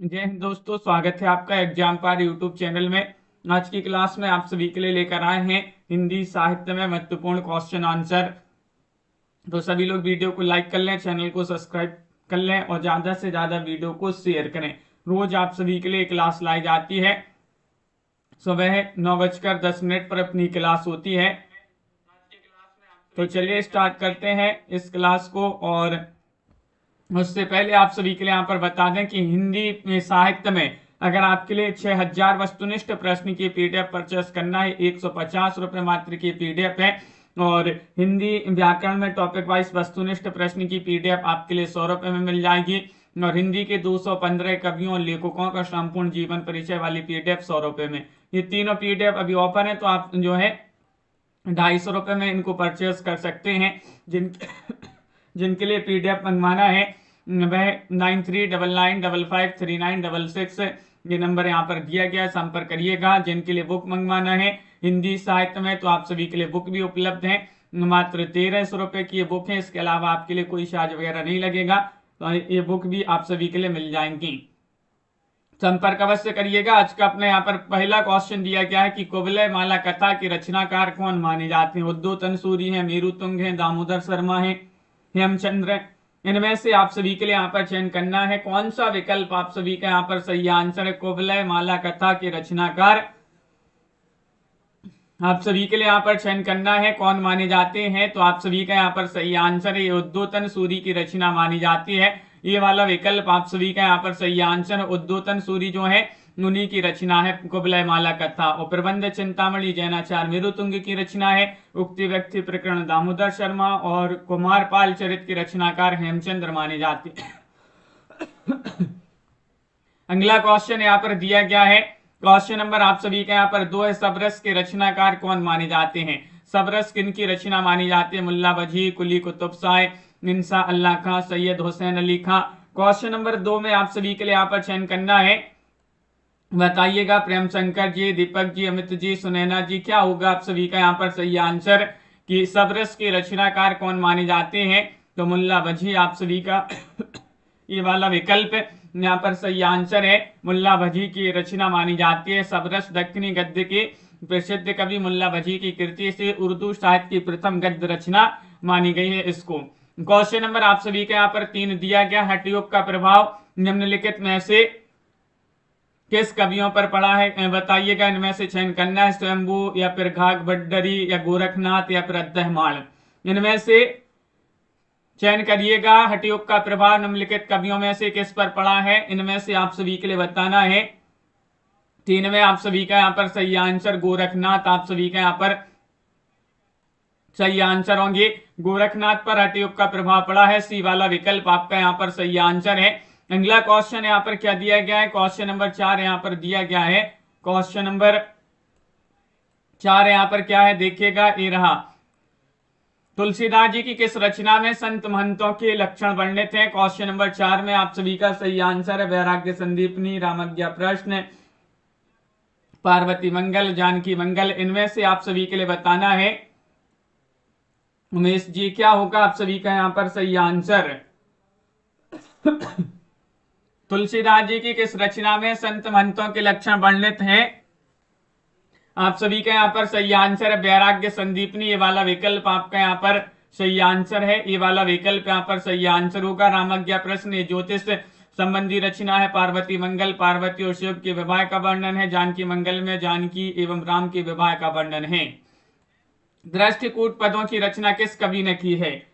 जय हिंद दोस्तों, स्वागत है आपका एग्जाम पार यूट्यूब चैनल में। आज की क्लास में आप सभी के लिए लेकर आए हैं हिंदी साहित्य में महत्वपूर्ण क्वेश्चन आंसर। तो सभी लोग वीडियो को लाइक कर लें, चैनल को सब्सक्राइब कर लें और ज्यादा से ज्यादा वीडियो को शेयर करें। रोज आप सभी के लिए क्लास लाई जाती है। सुबह 9:10 पर अपनी क्लास होती है। तो चलिए स्टार्ट करते हैं इस क्लास को। और उससे पहले आप सभी के लिए यहाँ पर बता दें कि हिंदी में साहित्य में अगर आपके लिए 6000 वस्तुनिष्ठ प्रश्न की पीडीएफ परचेस करना है, 150 रुपये मात्र की पीडीएफ है। और हिंदी व्याकरण में टॉपिक वाइज वस्तुनिष्ठ प्रश्न की पीडीएफ आपके लिए 100 रुपये में मिल जाएगी। और हिंदी के 215 कवियों और लेखकों का संपूर्ण जीवन परिचय वाली पीडीएफ 100 रुपये में। ये तीनों पीडीएफ अभी ऑफर है, तो आप जो है 250 रुपये में इनको परचेस कर सकते हैं। जिनके लिए पीडीएफ मंगवाना है वह 9399553966 ये नंबर यहाँ पर दिया गया है, संपर्क करिएगा। जिनके लिए बुक मंगवाना है हिंदी साहित्य में, तो आप सभी के लिए बुक भी उपलब्ध है। मात्र 1300 रुपये की ये बुक है। इसके अलावा आपके लिए कोई चार्ज वगैरह नहीं लगेगा। तो ये बुक भी आप सभी के लिए मिल जाएंगी। संपर्क अवश्य करिएगा। आज का अपने यहाँ पर पहला क्वेश्चन दिया गया है कि कुवलय माला कथा के रचनाकार कौन माने जाते हैं। उद्दो तनसूरी है, मेरुतुंग है, दामोदर शर्मा है, हेमचंद्र। इनमें से आप सभी के लिए यहाँ पर चयन करना है कौन सा विकल्प आप सभी का यहाँ पर सही आंसर है। कुवलय माला कथा के रचनाकार आप सभी के लिए यहाँ पर चयन करना है कौन माने जाते हैं। तो आप सभी का यहाँ पर सही आंसर है उद्योतन सूरी की रचना मानी जाती है। ये वाला विकल्प आप सभी का यहाँ पर सही आंसर है। उद्योतन सूरी जो है उन्हीं की रचना है कुवलय माला कथा। और प्रबंध चिंतामणि जैनाचार्य मेरुतुंग की रचना है। उक्ति व्यक्ति प्रकरण दामोदर शर्मा और कुमारपाल चरित के रचनाकार हेमचंद्र माने जाते हैं। अगला क्वेश्चन यहाँ पर दिया गया है। क्वेश्चन नंबर आप सभी का यहाँ पर 2 है। सबरस के रचनाकार कौन माने जाते हैं। सबरस किन की रचना मानी जाती है। मुल्ला वजी, कुली कुतुब शाह, इंसा अल्लाह खां, सैयद हुसैन अली खां। क्वेश्चन नंबर 2 में आप सभी के लिए यहाँ पर चयन करना है। बताइएगा प्रेम शंकर जी, दीपक जी, अमित जी, सुनैना जी, क्या होगा आप सभी का यहाँ पर सही आंसर कि सबरस के रचनाकार कौन माने जाते हैं। तो मुल्ला वजी आप सभी का ये वाला विकल्प यहाँ पर सही आंसर है। मुल्ला वजी की रचना मानी जाती है। सबरस दक्कनी गद्य के प्रसिद्ध कवि मुल्ला वजी की कृति से उर्दू साहित्य की प्रथम गद्य रचना मानी गई है इसको। क्वेश्चन नंबर आप सभी का यहाँ पर 3 दिया गया। हठयोग का प्रभाव निम्नलिखित में से किस कवियों पर पड़ा है बताइएगा। इनमें से चयन करना है स्वयंभू या फिर घाघ भट्टरी या गोरखनाथ या फिर अद्दहमाण। इनमें से चयन करिएगा। हठयोग का प्रभाव निम्नलिखित कवियों में से किस पर पड़ा है। इनमें से आप सभी के लिए बताना है। 3 में आप सभी का यहाँ पर सही आंसर गोरखनाथ आप सभी का यहाँ पर सही आंसर होंगे। गोरखनाथ पर हठयोग का प्रभाव पड़ा है। सी वाला विकल्प आपका यहाँ पर सही आंसर है। अगला क्वेश्चन यहाँ पर क्या दिया गया है। क्वेश्चन नंबर 4 यहाँ पर दिया गया है। क्वेश्चन नंबर 4 यहाँ पर क्या है देखिएगा, ये रहा। तुलसीदास जी की किस रचना में संत महंतों के लक्षण वर्णित हैं। क्वेश्चन नंबर 4 में आप सभी का सही आंसर है वैराग्य संदीपनी, रामज्ञा प्रश्न, पार्वती मंगल, जानकी मंगल। इनमें से आप सभी के लिए बताना है उमेश जी, क्या होगा आप सभी का यहाँ पर सही आंसर। तुलसीदास जी की किस रचना में संत महंतों के लक्षण वर्णित हैं। आप सभी का यहाँ पर सही आंसर है वैराग्य संदीपनी। ये वाला विकल्प आपका यहाँ पर सही आंसर है। ये वाला विकल्प यहाँ पर सही आंसर होगा। रामज्ञा प्रश्न ये ज्योतिष संबंधी रचना है। पार्वती मंगल पार्वती और शिव के विवाह का वर्णन है। जानकी मंगल में जानकी एवं राम के विवाह का वर्णन है। दृष्टिकूट पदों की रचना किस कवि ने की है।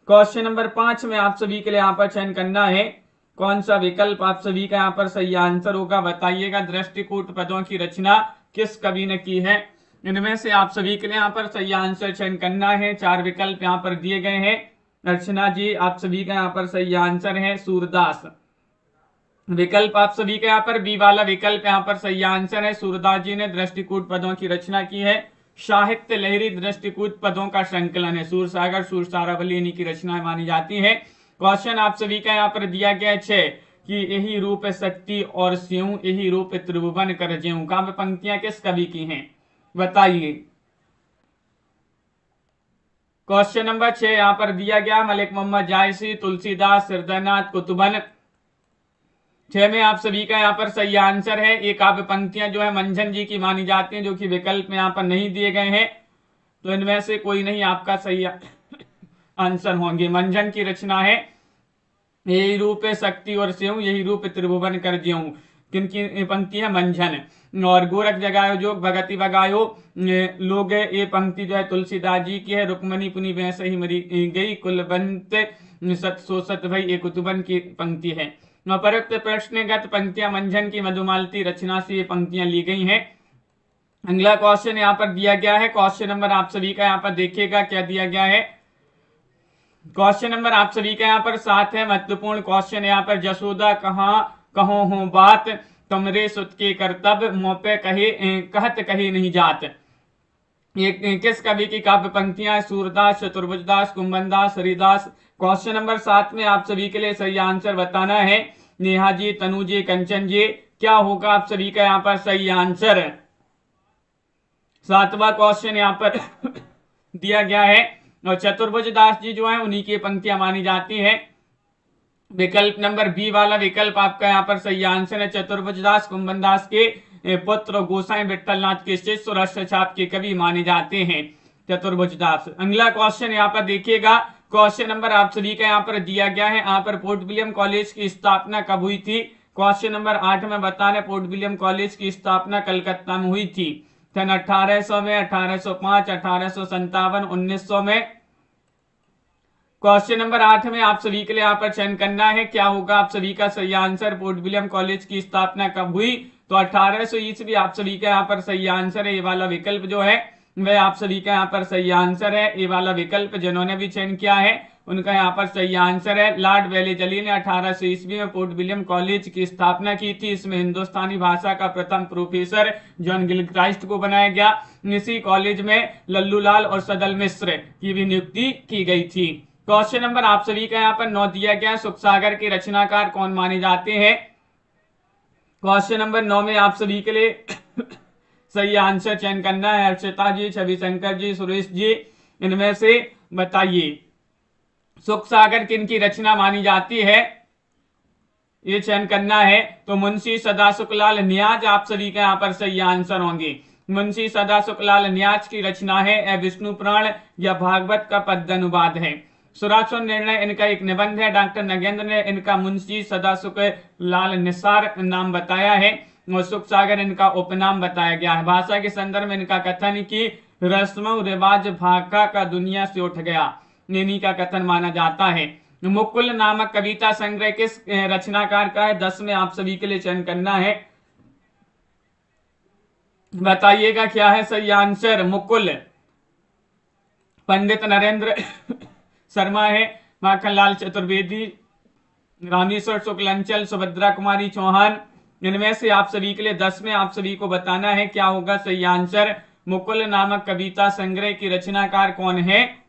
क्वेश्चन नंबर 5 में आप सभी के लिए यहाँ पर चयन करना है कौन सा विकल्प आप सभी का यहाँ पर सही आंसर होगा बताइएगा। दृष्टिकूट पदों की रचना किस कवि ने की है। इनमें से आप सभी के लिए यहाँ पर सही आंसर चयन करना है। 4 विकल्प यहाँ पर दिए गए हैं। अर्चना जी आप सभी का यहाँ पर सही आंसर है सूरदास। विकल्प आप सभी का यहाँ पर बी वाला विकल्प यहाँ पर सही आंसर है। सूरदास जी ने दृष्टिकूट पदों की रचना की है। साहित्य लहरी दृष्टिकूट पदों का संकलन है। सूरसागर सूरसारावली इन्हीं की रचना मानी जाती है। क्वेश्चन आप सभी का यहाँ पर दिया गया है कि यही रूप शक्ति और स्यों यही रूप त्रिभुवन कर ज्यों। काव्य पंक्तियां किस कवि की हैं बताइए। क्वेश्चन नंबर 6 यहाँ पर दिया गया मलिक मोहम्मद जायसी, तुलसीदास, हृदयनाथ कुतुबन। 6 में आप सभी का यहाँ पर सही आंसर है। ये काव्य पंक्तियां जो है मंझन जी की मानी जाती हैं, जो कि विकल्प में यहाँ पर नहीं दिए गए हैं, तो इनमें से कोई नहीं आपका सही आंसर होंगे। मंझन की रचना है यही रूप है शक्ति और स्यों, यही रूप त्रिभुवन कर ज्यों। किनकी पंक्ति है? मंझन। और गोरख जगायो जोग भगति बगायो लोग, ये पंक्ति जो है तुलसीदास जी की है। रुक्मणी पुनि वैसे ही मरी गई, कुलबंत सत सो सत भई, ये कुतुबन की पंक्ति है। उपरोक्त प्रश्नगत पंक्तियां मंझन की मधुमालती रचना से ये पंक्तियां ली गई हैं। अगला क्वेश्चन यहाँ पर दिया गया है। क्वेश्चन नंबर आप सभी का यहाँ पर देखिएगा क्या दिया गया है। क्वेश्चन नंबर आप सभी का यहाँ पर 7 है। महत्वपूर्ण क्वेश्चन यहाँ पर, जसोदा कहाँ कहो हो बात, तुमरे सुत के करतब मोपे कहे कहत कहे नहीं जात। ये किस कवि की काव्य पंक्तियां? सूरदास, चतुर्भुजदास, कुंभनदास, हरिदास। क्वेश्चन नंबर 7 में आप सभी के लिए सही आंसर बताना है। नेहा जी, तनु जी, कंचन जी, क्या होगा आप सभी का यहाँ पर सही आंसर? 7वां क्वेश्चन यहाँ पर दिया गया है। और चतुर्भुजदास जी जो है उन्हीं की पंक्तियां मानी जाती है। विकल्प नंबर बी वाला विकल्प आपका यहाँ पर सही आंसर है। चतुर्भुजदास कुंभनदास के पुत्र, गोसाई विठलनाथ के शिष्य और अष्टछाप के कवि माने जाते हैं चतुर्भुजदास। अगला क्वेश्चन यहाँ पर देखिएगा। क्वेश्चन नंबर आप सभी का यहाँ पर दिया गया है। यहाँ पर पोर्ट विलियम कॉलेज की स्थापना कब हुई थी? क्वेश्चन नंबर 8 में बताना, पोर्ट विलियम कॉलेज की स्थापना कलकत्ता में हुई थी। सन 1800 में, 1805, 1857, 1900 में। क्वेश्चन नंबर 8 में आप सभी के लिए यहाँ पर चयन करना है, क्या होगा आप सभी का सही आंसर? पोर्ट विलियम कॉलेज की स्थापना कब हुई? तो 1800 ईस्वी आप सभी का यहाँ पर सही आंसर है। ये वाला विकल्प जो है वह आप सभी का यहाँ पर सही आंसर है। ये वाला विकल्प जिन्होंने भी चयन किया है उनका यहाँ पर सही आंसर है। लॉर्ड वेलेजली ने 1800 ईस्वी में पोर्ट विलियम कॉलेज की स्थापना की थी। इसमें हिंदुस्तानी भाषा का प्रथम प्रोफेसर जॉन गिलक्राइस्ट को बनाया गया। इसी कॉलेज में लल्लूलाल और सदल मिश्र की भी नियुक्ति की गई थी। क्वेश्चन नंबर आप सभी का यहाँ पर 9 दिया गया। सुखसागर के रचनाकार कौन माने जाते हैं? क्वेश्चन नंबर 9 में आप सभी के लिए सही आंसर चयन करना है। हर्षिता जी, छवि शंकर जी, सुरेश जी, इनमें से बताइए सुखसागर किनकी रचना मानी जाती है? ये चयन करना है। तो मुंशी सदासुखलाल न्याज आप सभी का यहाँ पर सही आंसर होंगे। मुंशी सदासुखलाल न्याज की रचना है विष्णु पुराण या भागवत का पद्य अनुवाद है। सुरासुर निर्णय इनका एक निबंध है। डॉक्टर नगेंद्र ने इनका मुंशी सदासुखलाल निसार नाम बताया है और सुखसागर इनका उपनाम बताया गया है। भाषा के संदर्भ में इनका कथन की रस्म रिवाज भाका का दुनिया से उठ गया, इन्हीं का कथन माना जाता है। मुकुल नामक कविता संग्रह किस रचनाकार का है? 10 में आप सभी के लिए चयन करना है। बताइएगा क्या है सही आंसर? मुकुल पंडित नरेंद्र शर्मा है, माखनलाल चतुर्वेदी, रामेश्वर शुक्लांचल, सुभद्रा कुमारी चौहान। इनमें से आप सभी के लिए 10 में आप सभी को बताना है क्या होगा सही आंसर। मुकुल नामक कविता संग्रह की रचनाकार कौन है?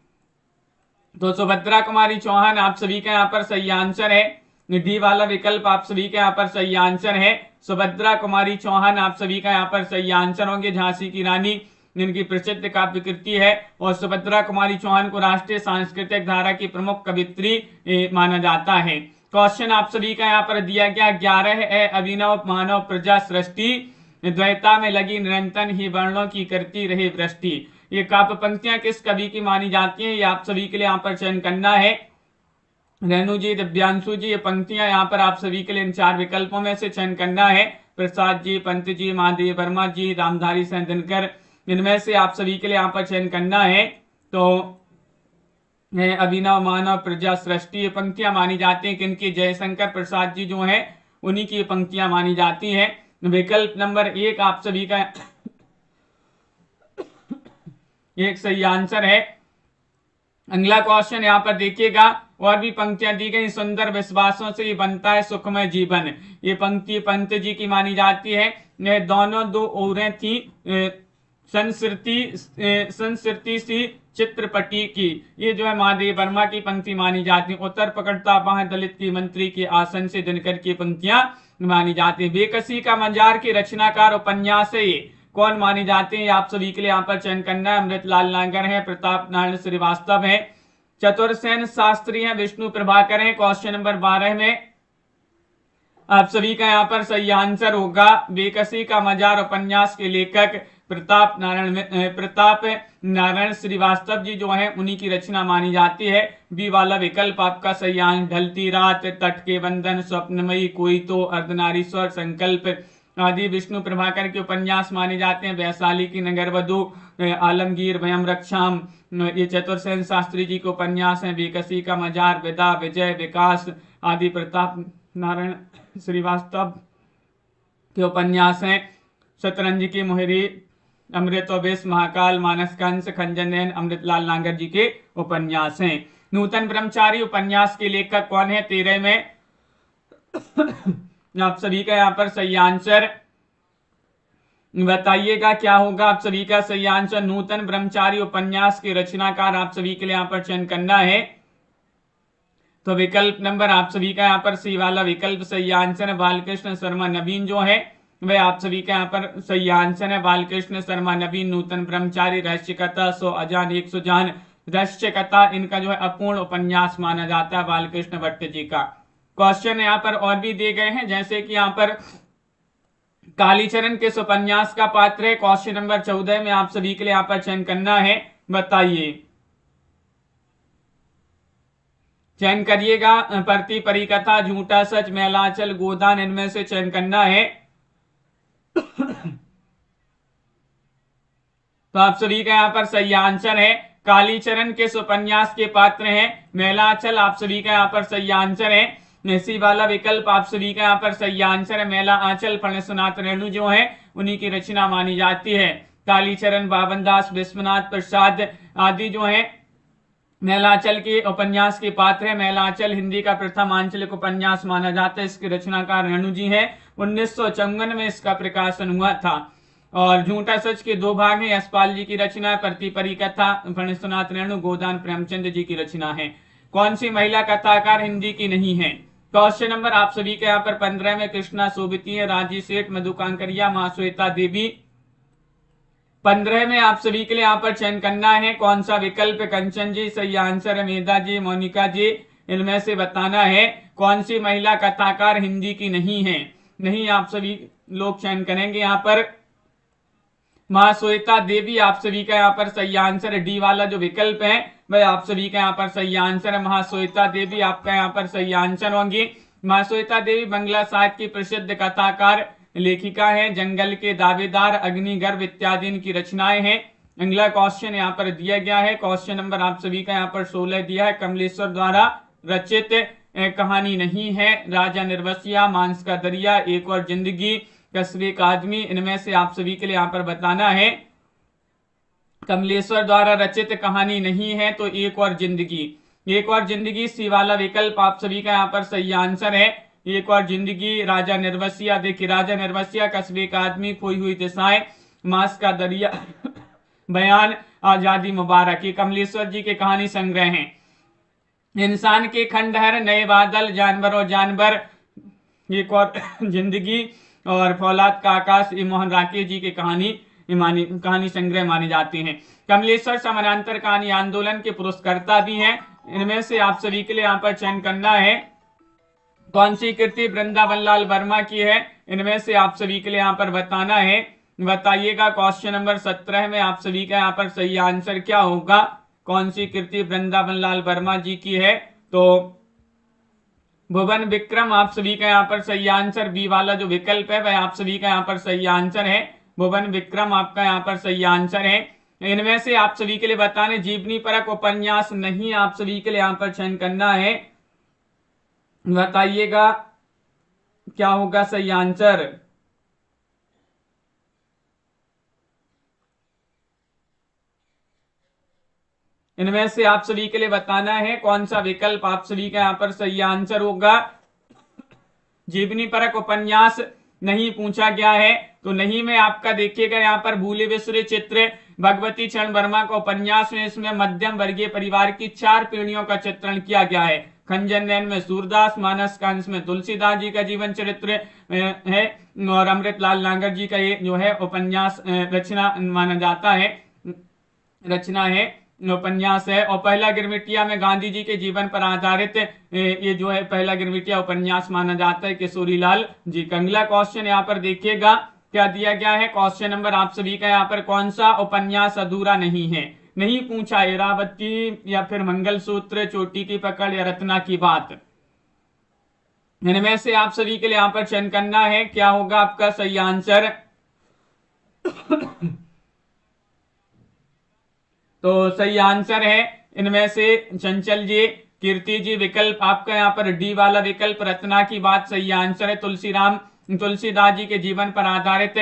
तो सुभद्रा कुमारी चौहान आप सभी का यहाँ पर सही आंसर है। डी वाला विकल्प आप सभी का यहाँ पर सही आंसर है। सुभद्रा कुमारी चौहान आप सभी का यहाँ पर सही आंसर होंगे। झांसी की रानी इनकी प्रसिद्ध काव्य कृति है और सुभद्रा कुमारी चौहान को राष्ट्रीय सांस्कृतिक धारा की प्रमुख कवित्री माना जाता है। क्वेश्चन आप सभी का यहाँ पर दिया गया 11 है। अभिनव मानव प्रजा सृष्टि, द्वैता में लगी निरंतर ही वर्णों की करती रहे वृष्टि। ये काव्य पंक्तियां किस कवि की मानी जाती हैं? ये आप सभी के लिए यहाँ पर चयन करना है। रेणु जी, दिव्यांशु जी, ये पंक्तियां यहाँ पर आप सभी के लिए इन 4 विकल्पों में से चयन करना है। प्रसाद जी, पंत जी, महादेव वर्मा जी, रामधारी सिंह दिनकर, इनमें से आप सभी के लिए यहाँ पर चयन करना है। तो अभिनव मानव प्रजा सृष्टि ये पंक्तियां मानी जाती हैं किनकी? जयशंकर प्रसाद जी जो हैं उन्हीं की पंक्तियां मानी जाती हैं। विकल्प नंबर 1 आप सभी का एक सही आंसर है। अगला क्वेश्चन यहाँ पर देखिएगा। और भी पंक्तियां दी गई। सुंदर विश्वासों से ही बनता है सुखमय जीवन, ये पंक्ति पंत जी की मानी जाती है। ये दोनों दो ओरें थी संस्कृति सी चित्रपटी की, ये जो है महादेव वर्मा की पंक्ति मानी जाती है। उत्तर पकड़ता बाह दलित की मंत्री के आसन से दिनकर की पंक्तियां मानी जाती है। बेकसी का मजार की रचनाकार उपन्यास है, ये कौन मानी जाते हैं? आप सभी के लिए यहाँ पर चयन करना है। अमृतलाल नागर है, प्रताप नारायण श्रीवास्तव है, चतुरसेन शास्त्री हैं, विष्णु प्रभाकर हैं। क्वेश्चन नंबर 12 में आप सभी का यहाँ पर सही आंसर होगा बेकसी का मजार उपन्यास के लेखक प्रताप नारायण श्रीवास्तव जी जो है उन्हीं की रचना मानी जाती है। बी वाला विकल्प आपका सही आंसर। ढलती रात, तट के बंधन, स्वप्नमयी, कोई तो, अर्धनारीश्वर, संकल्प आदि विष्णु प्रभाकर के उपन्यास माने जाते हैं। वैशाली की नगरवधु, आलमगीर, वयम रक्षाम, ये चतुर्सेन शास्त्री जी के उपन्यास हैं। बेकसी का मजार, विदा, विजय, विकास आदि प्रताप नारायण श्रीवास्तव के उपन्यास हैं। शतरंज की मोहरी, अमृत और विष, महाकाल, मानस कंस, खंजन नयन, अमृतलाल नागर जी के उपन्यास हैं। नूतन ब्रह्मचारी उपन्यास के लेखक कौन है? 13 में आप सभी का यहाँ पर सही आंसर बताइएगा क्या होगा। आप सभी का सही आंसर नूतन ब्रह्मचारी उपन्यास के रचनाकार आप सभी के लिए यहाँ पर चयन करना है। तो विकल्प नंबर आप सभी का यहाँ पर सी वाला विकल्प सही आंसर है। बालकृष्ण शर्मा नवीन जो है वह आप सभी का यहाँ पर सही आंसर है। बालकृष्ण शर्मा नवीन, नूतन ब्रह्मचारी, रहस्य कथा, 100 अजान 100 जान, रहस्य कथा इनका जो है अपूर्ण उपन्यास माना जाता है बालकृष्ण भट्ट जी का। क्वेश्चन यहाँ पर और भी दिए गए हैं, जैसे कि यहाँ पर कालीचरण किस उपन्यास का पात्र है? क्वेश्चन नंबर 14 में आप सभी के लिए यहाँ पर चयन करना है, बताइए। चयन करिएगा। प्रति परिकथा, झूठा सच, मैलाचल, गोदान, इनमें से चयन करना है। तो आप सभी का यहाँ पर सही आंसर है कालीचरण किस उपन्यास के पात्र हैं? मैलाचल आप सभी का यहाँ पर सही आंसर है। इसी वाला विकल्प आप सभी का यहाँ पर सही आंसर है। मैला आंचल फणसनाथ रेणु जो है उन्हीं की रचना मानी जाती है। कालीचरण, बाबनदास, विश्वनाथ प्रसाद आदि जो है मैलाचल के उपन्यास के पात्र है। मैलाचल हिंदी का प्रथम आंचलिक उपन्यास माना जाता है। इसके रचनाकार रेणु जी है। 1954 में इसका प्रकाशन हुआ था। और झूठा सच के 2 भाग हैं। यशपाल जी की रचना है। प्रति परिकथा फणसनाथ रेणु, गोदान प्रेमचंद जी की रचना है। कौन सी महिला कथाकार हिंदी की नहीं है? क्वेश्चन नंबर आप सभी के यहाँ पर 15 में कृष्णा सोबती है, राजी सेठ, मधु कांकरिया, मां श्वेता देवी। 15 में आप सभी के लिए यहाँ पर चयन करना है कौन सा विकल्प? कंचन जी सही आंसर है। मेधा जी, मोनिका जी, इनमें से बताना है कौन सी महिला कथाकार हिंदी की नहीं है। नहीं आप सभी लोग चयन करेंगे यहाँ पर। मां श्वेता देवी आप सभी का यहाँ पर सही आंसर है। डी वाला जो विकल्प है वह आप सभी का यहाँ पर सही आंसर है। महाश्वेता देवी आपका यहाँ पर सही आंसर होंगी। महाश्वेता देवी बांग्ला साहित्य की प्रसिद्ध कथाकार लेखिका है। जंगल के दावेदार, अग्निगर्भ इत्यादि इनकी रचनाएं हैं। अगला क्वेश्चन यहाँ पर दिया गया है। क्वेश्चन नंबर आप सभी का यहाँ पर 16 दिया है। कमलेश्वर द्वारा रचित कहानी नहीं है। राजा निर्वसिया, मांस का दरिया, एक और जिंदगी, कस्बे का आदमी, इनमें से आप सभी के लिए यहाँ पर बताना है। कमलेश्वर द्वारा रचित कहानी नहीं है तो एक और जिंदगी। एक और जिंदगी सी वाला विकल्प आप सभी का यहाँ पर सही आंसर है। एक और जिंदगी, राजा निर्वसिया। देखिए राजा निर्वसिया, कस्बे का आदमी, खोई हुई दिशाएं, मांस का दरिया, बयान, आजादी मुबारक, ये कमलेश्वर जी के कहानी संग्रह हैं। इंसान के खंडहर, नए बादल, जानवर और जानवर, एक और जिंदगी, और फौलाद का आकाश, ये मोहन राकेश जी की कहानी संग्रह माने जाते हैं। कमलेश्वर समानांतर कहानी आंदोलन के पुरस्कर्ता भी हैं। इनमें से आप सभी के लिए यहाँ पर चयन करना है कौन सी कृति वृंदावन लाल वर्मा की है। इनमें से आप सभी के लिए यहाँ पर बताना है, बताइएगा। क्वेश्चन नंबर 17 में आप सभी का यहाँ पर सही आंसर क्या होगा? कौन सी कृति वृंदावन लाल वर्मा जी की है? तो भुवन विक्रम आप सभी का यहाँ पर सही आंसर। बी वाला जो विकल्प है वह आप सभी का यहाँ पर सही आंसर है। भुवन विक्रम आपका यहाँ पर सही आंसर है। इनमें से आप सभी के लिए बताने जीवनी परक उपन्यास नहीं, आप सभी के लिए यहाँ पर चयन करना है, बताइएगा क्या होगा सही आंसर। इनमें से आप सभी के लिए बताना है कौन सा विकल्प आप सभी का यहाँ पर सही आंसर होगा। जीवनी परक उपन्यास नहीं पूछा गया है तो नहीं में आपका देखिएगा यहाँ पर भूले बिसरे चित्र भगवती चरण वर्मा का उपन्यास में, इसमें मध्यम वर्गीय परिवार की 4 पीढ़ियों का चित्रण किया गया है। खंजन नयन में सूरदास, मानस कांस में तुलसीदास जी का जीवन चरित्र है, और अमृतलाल नागर जी का ये जो है उपन्यास रचना माना जाता है, रचना है। उपन्यास है। और पहला गिरमिटिया में गांधी जी के जीवन पर आधारित ये जो है पहला गिरमिटिया उपन्यास माना जाता है किशोरीलाल जी का। अगला क्वेश्चन यहाँ पर देखिएगा क्या दिया गया है। क्वेश्चन नंबर आप सभी का यहाँ पर, कौन सा उपन्यास अधूरा नहीं है? नहीं पूछा इरावती या फिर मंगलसूत्र, चोटी की पकड़ या रत्ना की बात। इनमें से आप सभी के लिए यहाँ पर चयन करना है, क्या होगा आपका सही आंसर। तो सही आंसर है इनमें से चंचल जी, कीर्ति जी, विकल्प आपका यहाँ पर डी वाला विकल्प रत्ना की बात सही आंसर है। तुलसीदास जी के जीवन पर आधारित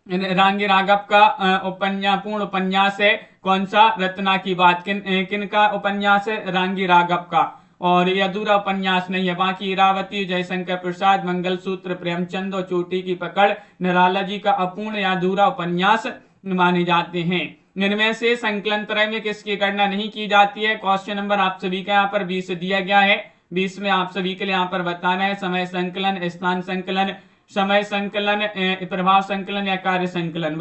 रांगी राघव का पूर्ण उपन्यास है। कौन सा? रत्ना की बात। किन का उपन्यास है? रांगी राघव का। और ये अधूरा उपन्यास नहीं है। बाकी इरावती, जयशंकर प्रसाद, मंगलसूत्र प्रेमचंद और चोटी की पकड़ निराला जी का अपूर्ण या अधूरा उपन्यास माने जाते हैं। इनमें से संकलन त्रय में किसकी गणना नहीं की जाती है? क्वेश्चन नंबर आप सभी का यहाँ पर 20 दिया गया है। 20 में आप सभी के लिए यहाँ पर बताना है समय संकलन, स्थान संकलन, समय संकलन, प्रभाव संकलन या कार्य संकलन।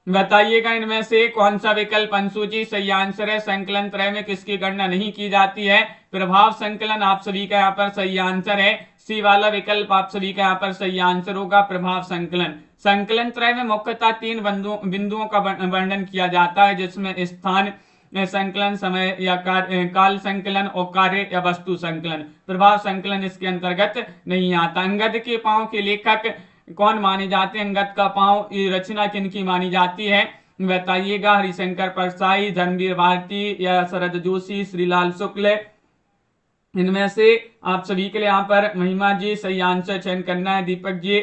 बताइएगा इनमें से कौन सा विकल्प अंशु जी सही आंसर है। संकलन त्रय में किसकी गणना नहीं की जाती है? प्रभाव संकलन आप सभी का यहाँ पर सही आंसर है। सी वाला विकल्प आप सभी का यहाँ पर सही आंसर होगा, प्रभाव संकलन। संकलन त्रय में मुख्यतः 3 बिंदुओं का वर्णन किया जाता है, जिसमें स्थान संकलन, समय या काल संकलन और कार्य या वस्तु संकलन। प्रभाव संकलन इसके अंतर्गत नहीं आता। अंगद के पांव के लेखक कौन माने जाते हैं? अंगद का पांव रचना किनकी मानी जाती है? बताइएगा। हरिशंकर परसाई, धर्मवीर भारती या शरद जोशी, श्रीलाल शुक्ल। इनमें से आप सभी के लिए यहाँ पर महिमा जी सही आंसर चयन करना है। दीपक जी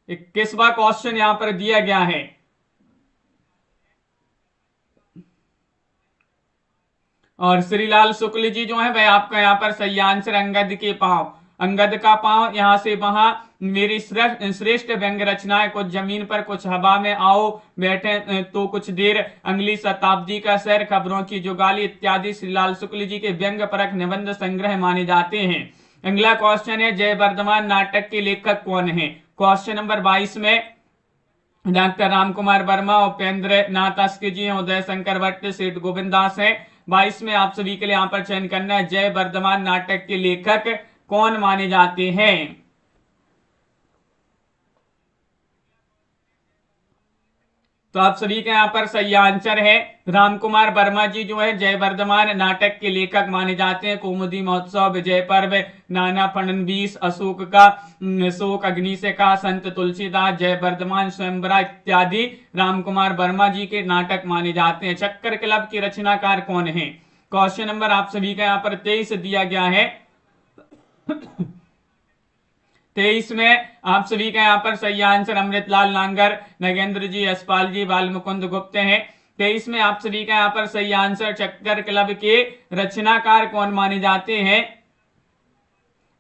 21वां क्वेश्चन यहाँ पर दिया गया है। और श्रीलाल शुक्ल जी जो है वह आपका यहाँ पर सही आंसर। अंगद के पांव, अंगद का पांव, यहाँ से वहां मेरी श्रेष्ठ व्यंग रचनाएं, कुछ जमीन पर कुछ हवा में, आओ बैठे तो कुछ देर, अगली शताब्दी का शहर, खबरों की जुगाली इत्यादि श्रीलाल शुक्ल जी के व्यंग परक निबंध संग्रह माने जाते हैं। अगला क्वेश्चन है जय वर्धमान नाटक के लेखक कौन है? क्वेश्चन नंबर 22 में डॉक्टर रामकुमार वर्मा, उपेंद्र नाथ अस्क जी, उदय शंकर भट्ट, सेठ गोविंद दास है। 22 में आप सभी के लिए यहाँ पर चयन करना है जय वर्धमान नाटक के लेखक कौन माने जाते हैं। तो आप सभी के यहाँ पर सही आंसर है रामकुमार वर्मा जी जो है जय वर्धमान नाटक के लेखक माने जाते हैं। कौमुदी महोत्सव, विजय पर्व, नाना फडणवीस, अशोक का शोक, अग्निशिखा, संत तुलसीदास, जय वर्धमान, स्वयंवरा इत्यादि रामकुमार वर्मा जी के नाटक माने जाते हैं। चक्कर क्लब के रचनाकार कौन है? क्वेश्चन नंबर आप सभी का यहाँ पर 23 दिया गया है। 23 में आप सभी का यहाँ पर सही आंसर अमृतलाल नांगर, नगेंद्र जी, यशपाल जी, बाल मुकुंद गुप्त हैं। 23 में आप सभी का यहाँ पर सही आंसर चक्कर क्लब के रचनाकार कौन माने जाते हैं?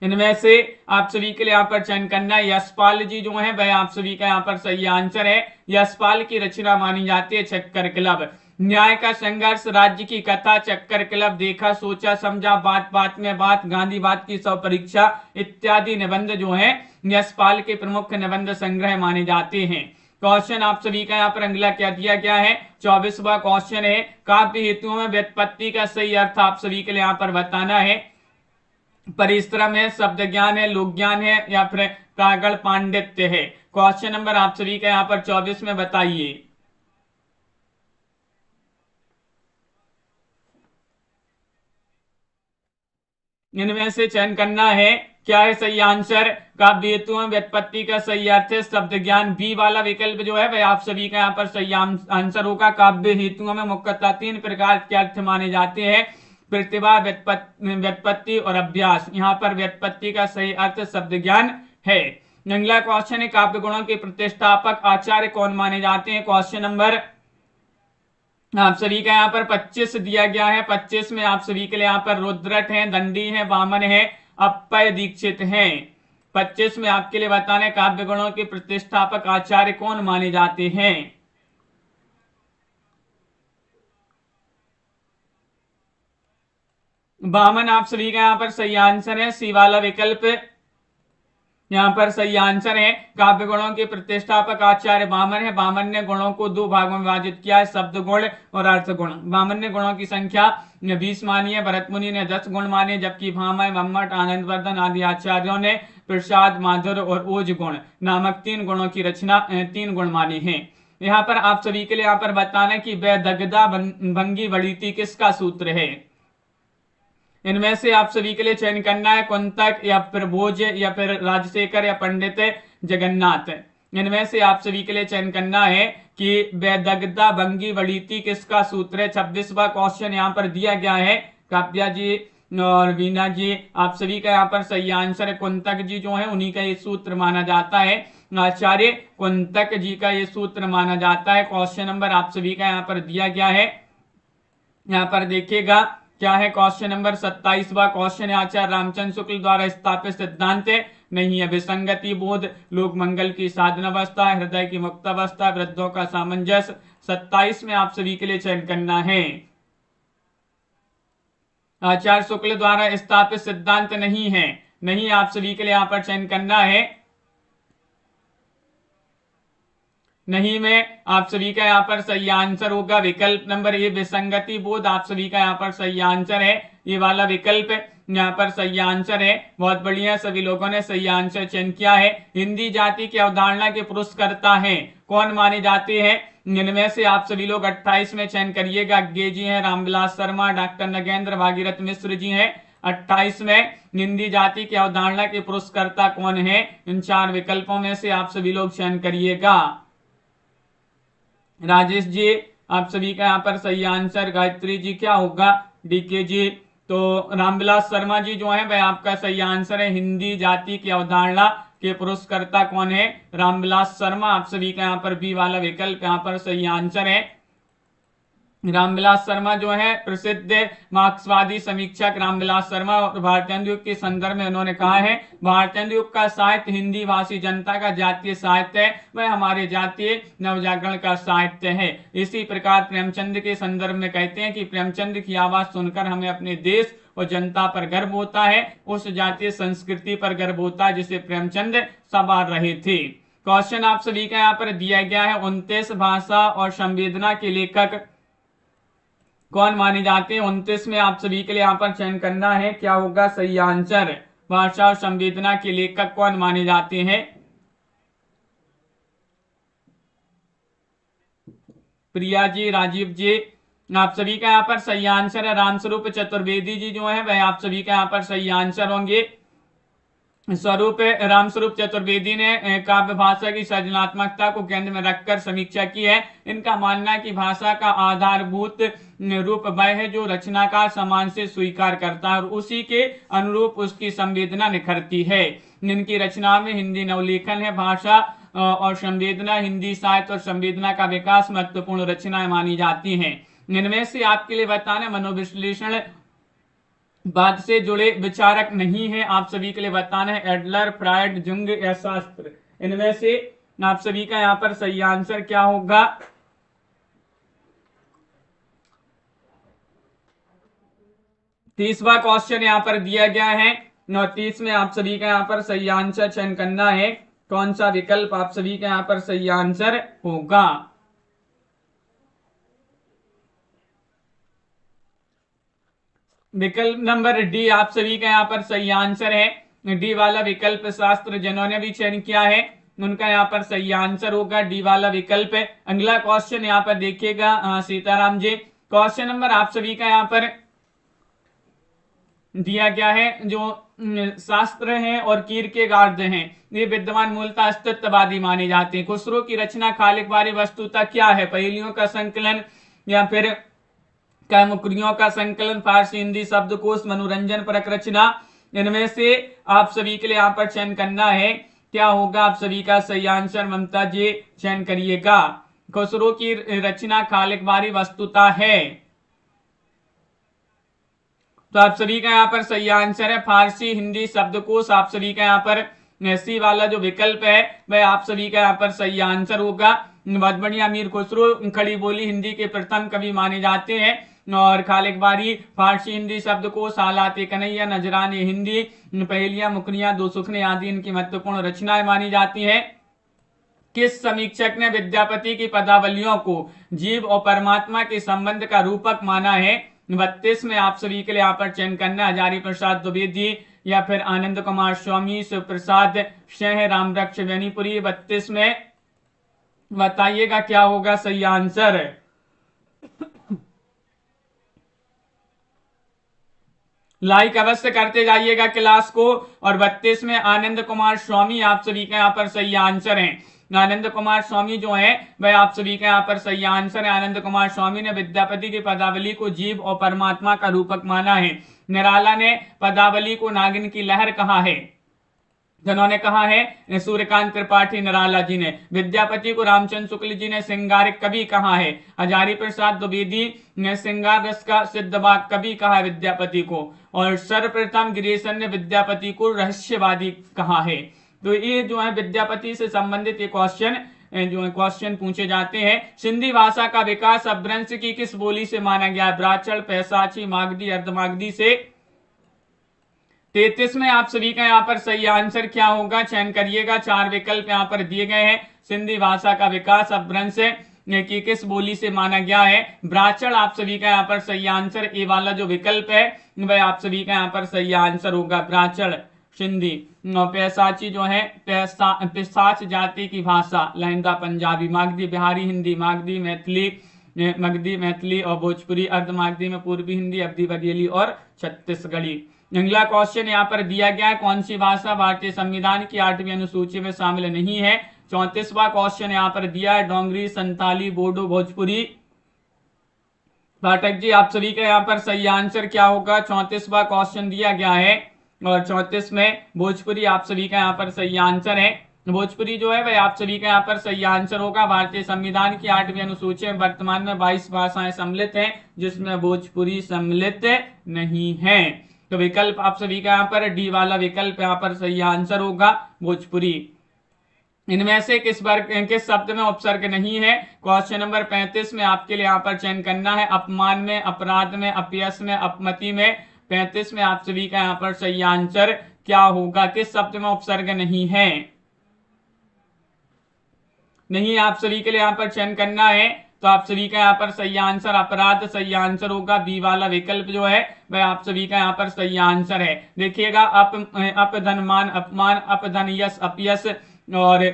इनमें से आप सभी के लिए यहाँ पर चयन करना है यशपाल जी जो है वह आप सभी का यहाँ पर सही आंसर है। यशपाल की रचना मानी जाती है चक्कर क्लब। न्याय का संघर्ष, राज्य की कथा, चक्कर क्लब, देखा सोचा समझा, बात बात में बात, गांधीवाद की सौ परीक्षा इत्यादि निबंध जो है यशपाल के प्रमुख निबंध संग्रह माने जाते हैं। क्वेश्चन आप सभी का यहाँ पर अगला क्या दिया गया है? 24वां क्वेश्चन है काव्य हेतुओं में व्युत्पत्ति का सही अर्थ आप सभी के लिए यहाँ पर बताना है। परिश्रम है, शब्द ज्ञान है, लोक ज्ञान है या फिर प्रागड़ पांडित्य है। क्वेश्चन नंबर आप सभी का यहाँ पर 24 में बताइए। इनमें से चयन करना है, क्या है सही आंसर? काव्य हेतु में व्युत्पत्ति का सही अर्थ है शब्द ज्ञान। बी वाला विकल्प जो है वह आप सभी का यहाँ पर सही आंसर होगा। काव्य हेतुओं में मुख्यतः 3 प्रकार के अर्थ माने जाते हैं, प्रतिभा, व्युत्पत्ति और अभ्यास। यहाँ पर व्युत्पत्ति का सही अर्थ शब्द ज्ञान है। अगला क्वेश्चन है काव्य गुणों के प्रतिष्ठापक आचार्य कौन माने जाते हैं? क्वेश्चन नंबर आप सभी का यहाँ पर 25 दिया गया है। 25 में आप सभी के लिए यहाँ पर रुद्रट है, दंडी है, वामन है, अप्पय दीक्षित हैं। 25 में आपके लिए बताने काव्य गुणों के प्रतिष्ठापक आचार्य कौन माने जाते हैं? वामन आप सभी का यहाँ पर सही आंसर है। सी वाला विकल्प यहाँ पर सही आंसर है काव्य गुणों के प्रतिष्ठापक आचार्य वामन है। वामन ने गुणों को दो भागों में विभाजित किया है, शब्द गुण और अर्थ गुण। वामन ने गुणों की संख्या 20 मानी है, भरत मुनि ने 10 गुण माने, जबकि भामह, मम्मट, आनंदवर्धन आदि आचार्यों ने प्रसाद, माधुर और ओज गुण नामक 3 गुणों की रचना 3 गुण मानी है। यहाँ पर आप सभी के लिए यहाँ पर बताना कि वैदग्धा भंगी वड़ीति किसका सूत्र है। इनमें से आप सभी के लिए चयन करना है कुंतक या फिर भोज या फिर राजशेखर या पंडित जगन्नाथ। इनमें से आप सभी के लिए चयन करना है कि वैदग्धा भंगी वड़ीति किसका सूत्र है। 26वां क्वेश्चन यहाँ पर दिया गया है। काव्या जी और वीना जी, आप सभी का यहाँ पर सही आंसर है कुंतक जी जो है उन्हीं का ये सूत्र माना जाता है। आचार्य कुंतक जी का ये सूत्र माना जाता है। क्वेश्चन नंबर आप सभी का यहाँ पर दिया गया है। यहाँ पर देखिएगा क्या है क्वेश्चन नंबर 27वां क्वेश्चन है आचार्य रामचंद्र शुक्ल द्वारा स्थापित सिद्धांत नहीं है। विसंगति बोध, लोक मंगल की साधन अवस्था, हृदय की मुक्त अवस्था, वृद्धों का सामंजस्य। 27 में आप सभी के लिए चयन करना है। आचार्य शुक्ल द्वारा स्थापित सिद्धांत नहीं है, नहीं आप सभी के लिए यहाँ पर चयन करना है। नहीं में आप सभी का यहाँ पर सही आंसर होगा विकल्प नंबर ए विसंगति बोध। आप सभी का यहाँ पर सही आंसर है ये वाला विकल्प यहाँ पर सही आंसर है। बहुत बढ़िया, सभी लोगों ने सही आंसर चयन किया है। हिंदी जाति की अवधारणा के पुरस्कर्ता हैं कौन माने जाते हैं। इनमें से आप सभी लोग 28 में चयन करिएगा। गे जी हैं, रामविलास शर्मा, डॉक्टर नगेंद्र, भागीरथ मिश्र जी हैं। 28 में हिंदी जाति की अवधारणा के पुरस्कर्ता कौन है। इन 4 विकल्पों में से आप सभी लोग चयन करिएगा। राजेश जी, आप सभी का यहाँ पर सही आंसर। गायत्री जी क्या होगा, डीके जी। तो रामविलास शर्मा जी जो है वह आपका सही आंसर है। हिंदी जाति की अवधारणा के पुरस्कर्ता कौन है, रामविलास शर्मा। आप सभी का यहाँ पर बी वाला विकल्प यहाँ पर सही आंसर है। रामविलास शर्मा जो है प्रसिद्ध मार्क्सवादी समीक्षक रामविलास शर्मा, और भारतेंदु युग के संदर्भ में उन्होंने कहा है भारतेंदु युग का साहित्य हिंदी भाषी जनता का जातीय साहित्य है, वह हमारे जातीय नवजागरण का साहित्य है। इसी प्रकार प्रेमचंद के संदर्भ में कहते हैं कि प्रेमचंद की आवाज सुनकर हमें अपने देश और जनता पर गर्व होता है, उस जातीय संस्कृति पर गर्व होता है जिसे प्रेमचंद संवार रहे थे। क्वेश्चन आप सभी का यहाँ पर दिया गया है 29 भाषा और संवेदना के लेखक कौन माने जाते हैं। 29 में आप सभी के लिए यहाँ पर चयन करना है क्या होगा सही आंसर। भाषा और संवेदना के लेखक कौन माने जाते हैं। प्रिया जी, राजीव जी, आप सभी का यहाँ पर सही आंसर है। रामस्वरूप चतुर्वेदी जी जो है वह आप सभी का यहाँ पर सही आंसर होंगे। रामस्वरूप चतुर्वेदी ने काव्य भाषा की सृजनात्मकता को केंद्र में रखकर समीक्षा की है। इनका मानना है कि भाषा का आधारभूत रूप वह है जो रचनाकार समान से स्वीकार करता है और उसी के अनुरूप उसकी संवेदना निखरती है। इनकी रचना में हिंदी नवलेखन है। भाषा और संवेदना, हिंदी साहित्य और संवेदना का विकास महत्वपूर्ण रचनाएं मानी जाती हैं। इनमें से आपके लिए बताना मनोविश्लेषण बाद से जुड़े विचारक नहीं है, आप सभी के लिए बताना है एडलर, फ्रायड, जुंग या शास्त्र। इनमें से आप सभी का यहाँ पर सही आंसर क्या होगा। तीसवा क्वेश्चन यहाँ पर दिया गया है और 30 में आप सभी का यहाँ पर सही आंसर चयन करना है। कौन सा विकल्प आप सभी का यहाँ पर सही आंसर होगा। विकल्प नंबर डी आप सभी का यहाँ पर सही आंसर है। डी वाला विकल्प शास्त्र जिन्होंने भी चयन किया है उनका यहाँ पर सही आंसर होगा डी वाला विकल्प है। अगला क्वेश्चन यहाँ पर देखिएगा सीताराम जी। क्वेश्चन नंबर आप सभी का यहाँ पर दिया गया है जो शास्त्र हैं और कीरकेगार्ड हैं, ये विद्वान मूलतः अस्तित्ववादी माने जाते हैं। खुसरो की रचना खालिक बारी वस्तुतः क्या है, पहेलियों का संकलन या फिर मुकरियों का संकलन, फारसी हिंदी शब्दकोश, मनोरंजन परक रचना। इनमें से आप सभी के लिए यहाँ पर चयन करना है क्या होगा। आप सभी का सही आंसर ममता जी चयन करिएगा। खुसरो की रचना खालिक बारी वस्तुतः है, तो आप सभी का यहाँ पर सही आंसर है फारसी हिंदी शब्दकोश। आप सभी का यहाँ पर सी वाला जो विकल्प है वह आप सभी का यहाँ पर सही आंसर होगा। बहुत बढ़िया। मीर खुसरो खड़ी बोली हिंदी के प्रथम कवि माने जाते हैं। और खालिक बारी फारसी हिंदी शब्दकोश हालात कन्हैया नजराने हिंदी पहेलियां मुकनियां दो सुखने आदि इनकी महत्वपूर्ण रचनाएं मानी जाती हैं। किस समीक्षक ने विद्यापति की पदावलियों को जीव और परमात्मा के संबंध का रूपक माना है? 32 में आप सभी के लिए यहाँ पर चयन करना, हजारी प्रसाद द्विवेदी या फिर आनंद कुमार स्वामी, शिव प्रसाद शह, रामरक्ष बेनीपुरी। 32 में बताइएगा क्या होगा सही आंसर। लाइक अवश्य करते जाइएगा क्लास को। और 32 में आनंद कुमार स्वामी आप सभी का यहाँ पर सही आंसर है। आनंद कुमार स्वामी जो है वह आप सभी का यहाँ पर सही आंसर है। आनंद कुमार स्वामी ने विद्यापति की पदावली को जीव और परमात्मा का रूपक माना है। निराला ने पदावली को नागिन की लहर कहा है। जिन्होंने कहा है सूर्यकांत त्रिपाठी निराला जी ने। विद्यापति को रामचंद्र शुक्ल जी ने श्रृंगारिक कवि कहा है। हजारी प्रसाद द्विवेदी ने श्रृंगार रस का सिद्धवाक कवि कहा है विद्यापति को। और सर्वप्रथम गिरीशन ने विद्यापति को रहस्यवादी कहा है। तो ये जो है विद्यापति से संबंधित ये क्वेश्चन पूछे जाते हैं। सिंधी भाषा का विकास अपभ्रंश की किस बोली से माना गया है? ब्राह्मण, पैशाची, मागधी, अर्धमागधी से। 33 में आप सभी का यहाँ पर सही आंसर क्या होगा, चयन करिएगा। 4 विकल्प यहाँ पर दिए गए हैं। सिंधी भाषा का विकास अपभ्रंश की किस बोली से माना गया है? ब्राह्मण आप सभी का यहाँ पर सही आंसर। ए वाला जो विकल्प है वह आप सभी का यहाँ पर सही आंसर होगा, ब्राह्मण सिंधी। पैसाची जो है पिशाच जाति की भाषा, लहंदा पंजाबी। मागधी बिहारी हिंदी, मागधी मैथिली, मगधी मैथिली और भोजपुरी। अर्धमागधी में पूर्वी हिंदी, अवधी बघेली और छत्तीसगढ़ी। अगला क्वेश्चन यहाँ पर दिया गया है, कौन सी भाषा भारतीय संविधान की 8वीं अनुसूची में शामिल नहीं है? 34वां क्वेश्चन यहाँ पर दिया है, डोंगरी, संताली, बोडो, भोजपुरी। पाठक जी आप सभी का यहाँ पर सही आंसर क्या होगा? 34वां क्वेश्चन दिया गया है और 34 में भोजपुरी आप सभी का यहाँ पर सही आंसर है। भोजपुरी जो है वह आप सभी का यहाँ पर सही आंसर होगा। भारतीय संविधान की 8वीं अनुसूची में वर्तमान में 22 भाषाएं सम्मिलित हैं, जिसमें भोजपुरी सम्मिलित नहीं है। तो विकल्प आप सभी का यहाँ पर डी वाला विकल्प यहाँ पर सही आंसर होगा, भोजपुरी। इनमें से किस शब्द में उपसर्ग नहीं है? क्वेश्चन नंबर 35 में आपके लिए यहाँ पर चयन करना है। अपमान में, अपराध में, अपयश में, अपमति में। 35 में आप सभी का यहाँ पर सही आंसर क्या होगा? किस शब्द में उपसर्ग नहीं है? नहीं आप सभी के लिए यहाँ पर चयन करना है। तो आप सभी का यहाँ पर सही आंसर अपराध सही आंसर होगा। बी वाला विकल्प जो है वह आप सभी का यहाँ पर सही आंसर है। देखिएगा अपधनमान अपमान, अपधन यश अपयश और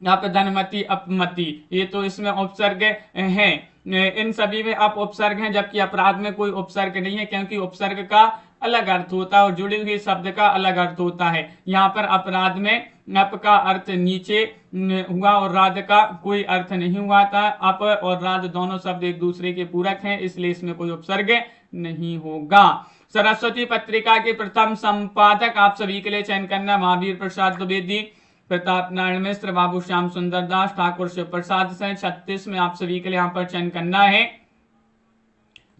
अपधनमति अपमति, ये तो इसमें उपसर्ग हैं। इन सभी में अप उपसर्ग हैं, जबकि अपराध में कोई उपसर्ग नहीं है, क्योंकि उपसर्ग का अलग अर्थ होता है और जुड़े हुए शब्द का अलग अर्थ होता है। यहाँ पर अपराध में अप का अर्थ नीचे हुआ और राध का कोई अर्थ नहीं हुआ था। अप और राध दोनों शब्द एक दूसरे के पूरक हैं, इसलिए इसमें कोई उपसर्ग नहीं होगा। सरस्वती पत्रिका के प्रथम संपादक आप सभी के लिए चयन करना, महावीर प्रसाद द्विवेदी, प्रताप नारायण मिश्र, बाबू श्याम सुंदर दास, ठाकुर शिव प्रसाद से। 36 में आप सभी के लिए यहाँ पर चयन करना है।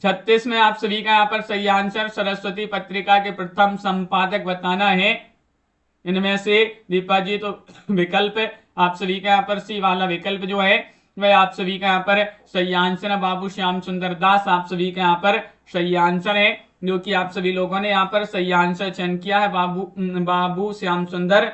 36 में आप सभी का यहाँ पर सही आंसर सरस्वती पत्रिका के प्रथम संपादक बताना है। इनमें से दीपा जी तो विकल्प आप सभी का यहाँ पर सी वाला विकल्प जो है वह आप सभी का यहाँ पर सही आंसर है। बाबू श्याम सुंदर दास आप सभी का यहाँ पर सही आंसर है, जो कि आप सभी लोगों ने यहाँ पर सही आंसर चयन किया है। बाबू श्याम सुंदर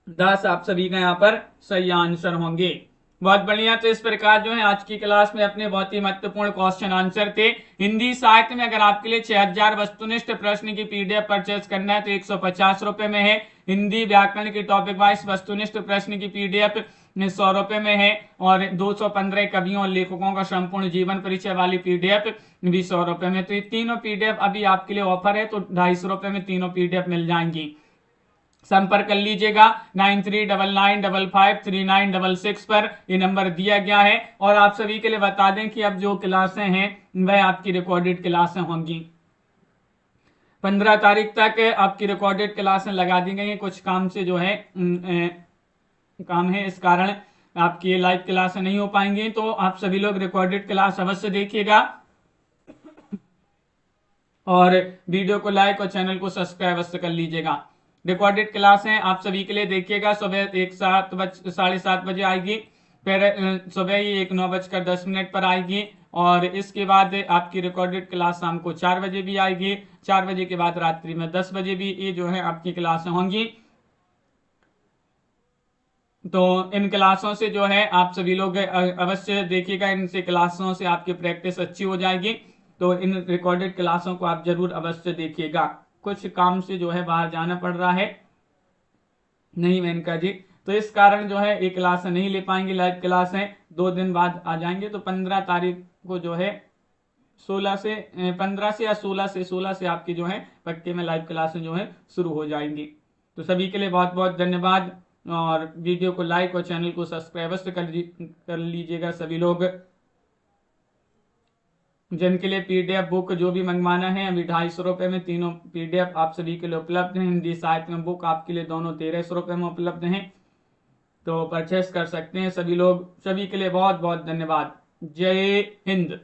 दास आप सभी का यहाँ पर सही आंसर होंगे। बहुत बढ़िया। तो इस प्रकार जो है आज की क्लास में अपने बहुत ही महत्वपूर्ण क्वेश्चन आंसर थे। हिंदी साहित्य में अगर आपके लिए 6000 वस्तुनिष्ठ प्रश्न की पीडीएफ परचेज करना है तो 150 रुपए में है। हिंदी व्याकरण की टॉपिक वाइज वस्तुनिष्ठ प्रश्न की पीडीएफ 100 रुपए में है और 215 कवियों और लेखकों का संपूर्ण जीवन परिचय वाली पीडीएफ भी 100 रुपए में। तो ये तीनों पीडीएफ अभी आपके लिए ऑफर है, तो 250 रुपए में तीनों पीडीएफ मिल जाएंगी। संपर्क कर लीजिएगा 9399553966 पर, ये नंबर दिया गया है। और आप सभी के लिए बता दें कि अब जो क्लासें हैं वह आपकी रिकॉर्डेड क्लासें होंगी। 15 तारीख तक आपकी रिकॉर्डेड क्लासें लगा दी गई हैं। कुछ काम से जो है काम है, इस कारण आपकी ये लाइव क्लासें नहीं हो पाएंगी। तो आप सभी लोग रिकॉर्डेड क्लास अवश्य देखिएगा और वीडियो को लाइक और चैनल को सब्सक्राइब अवश्य कर लीजिएगा। रिकॉर्डेड क्लास है आप सभी के लिए। देखिएगा सुबह 7:30 बजे आएगी, फिर सुबह ही 9:10 पर आएगी, और इसके बाद आपकी रिकॉर्डेड क्लास शाम को 4 बजे भी आएगी, 4 बजे के बाद रात्रि में 10 बजे भी ये जो है आपकी क्लासें होंगी। तो इन क्लासों से जो है आप सभी लोग अवश्य देखिएगा, इनसे क्लासों से आपकी प्रैक्टिस अच्छी हो जाएगी। तो इन रिकॉर्डेड क्लासों को आप जरूर अवश्य देखिएगा। कुछ काम से जो है बाहर जाना पड़ रहा है, नहीं मेनका जी, तो इस कारण जो है ये क्लास नहीं ले पाएंगे, लाइव क्लास है 2 दिन बाद आ जाएंगे। तो 15 तारीख को जो है 16 से 15 से या 16 से आपकी जो है पक्के में लाइव क्लासें जो है शुरू हो जाएंगी। तो सभी के लिए बहुत बहुत धन्यवाद, और वीडियो को लाइक और चैनल को सब्सक्राइब कर लीजिएगा सभी लोग। जिनके लिए पीडीएफ बुक जो भी मंगवाना है, अभी 250 रुपये में तीनों पीडीएफ आप सभी के लिए उपलब्ध हैं। हिंदी साहित्य में बुक आपके लिए दोनों 1300 रुपये में उपलब्ध हैं, तो परचेस कर सकते हैं सभी लोग। सभी के लिए बहुत बहुत धन्यवाद। जय हिंद।